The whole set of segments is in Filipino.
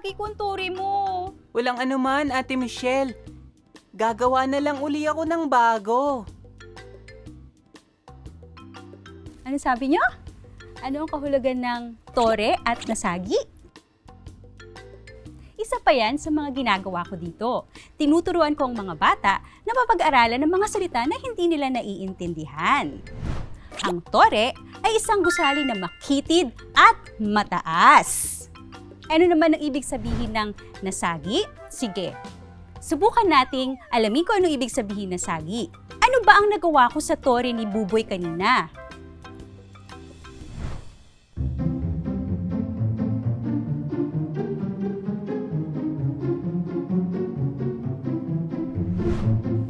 nasagi ko ang tore mo. Walang anuman, Ate Michelle. Gagawa na lang uli ako ng bago. Ano sabi niyo? Ano ang kahulugan ng tore at nasagi? Isa pa yan sa mga ginagawa ko dito. Tinuturuan ko ang mga bata na mapag-aralan ng mga salita na hindi nila naiintindihan. Ang tore ay isang gusali na makitid at mataas. Ano naman ang ibig sabihin ng nasagi? Sige, subukan nating alamin kung anong ibig sabihin nasagi. Ano ba ang nagawa ko sa tore ni Buboy kanina?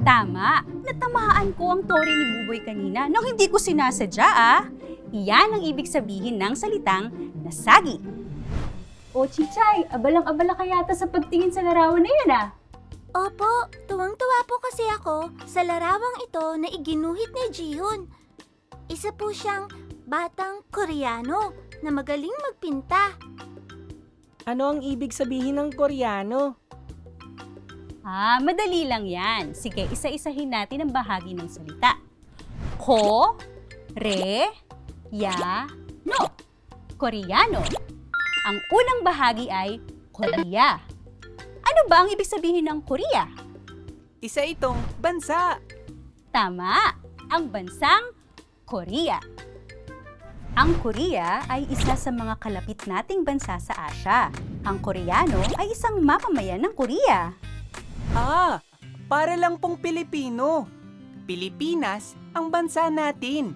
Tama, natamaan ko ang tore ni Buboy kanina nang hindi ko sinasadya Iyan ang ibig sabihin ng salitang nasagi. O Chichay, abalang-abala ka yata sa pagtingin sa larawan na yan Opo, tuwang-tuwa po kasi ako sa larawang ito na iginuhit ni Jihun. Isa po siyang batang Koreano na magaling magpinta. Ano ang ibig sabihin ng Koreano? Madali lang yan. Sige, isa-isahin natin ang bahagi ng salita. Ko, re, ya, no. Koreano. Ang unang bahagi ay Korea. Ano ba ang ibig sabihin ng Korea? Isa itong bansa. Tama, ang bansang Korea. Ang Korea ay isa sa mga kalapit nating bansa sa Asya. Ang Koreano ay isang mamamayan ng Korea. Para lang pong Pilipino. Pilipinas ang bansa natin.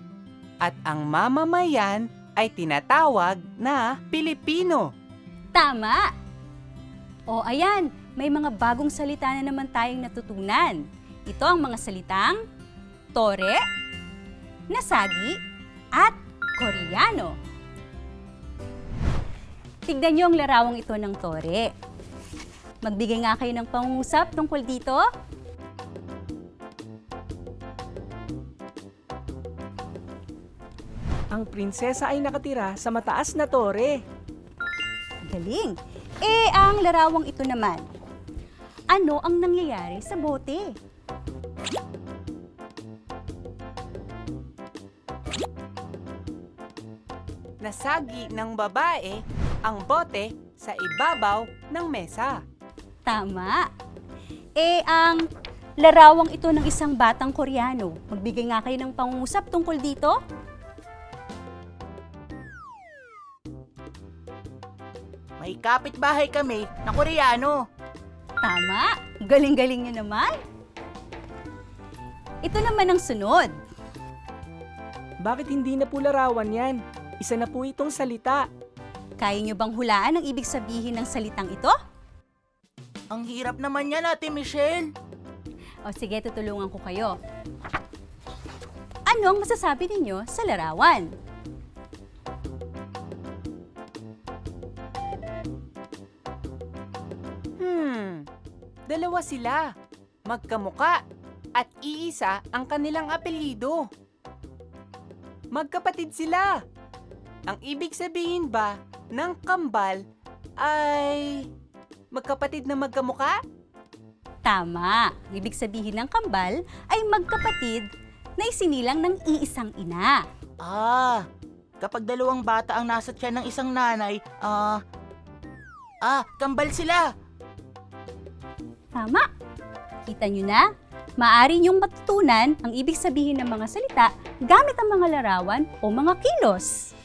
At ang mamamayan ay tinatawag na Pilipino. Tama! O ayan, may mga bagong salita na naman tayong natutunan. Ito ang mga salitang tore, nasagi, at Koreano. Tignan niyo ang larawang ito ng tore. Magbigay nga kayo ng pangungusap tungkol dito. Ang prinsesa ay nakatira sa mataas na tore. Galing! Ang larawang ito naman. Ano ang nangyayari sa bote? Nasagi ng babae ang bote sa ibabaw ng mesa. Tama! Ang larawang ito ng isang batang Koreano. Magbigay nga kayo ng pangungusap tungkol dito. May kapitbahay kami na Koreano. Tama! Galing-galing niyo naman. Ito naman ang sunod. Bakit hindi na po larawan yan? Isa na po itong salita. Kaya niyo bang hulaan ang ibig sabihin ng salitang ito? Ang hirap naman yan, Ate Michelle. O sige, tutulungan ko kayo. Ano ang masasabi ninyo sa larawan? Dalawa sila. Magkamuka at iisa ang kanilang apelyido. Magkapatid sila. Ang ibig sabihin ba ng kambal ay magkapatid na magkamuka? Tama! Ibig sabihin ng kambal ay magkapatid na isinilang ng iisang ina. Kapag dalawang bata ang nasa tiyan ng isang nanay, kambal sila. Tama! Kita nyo na? Maaari niyong matutunan ang ibig sabihin ng mga salita gamit ang mga larawan o mga kilos.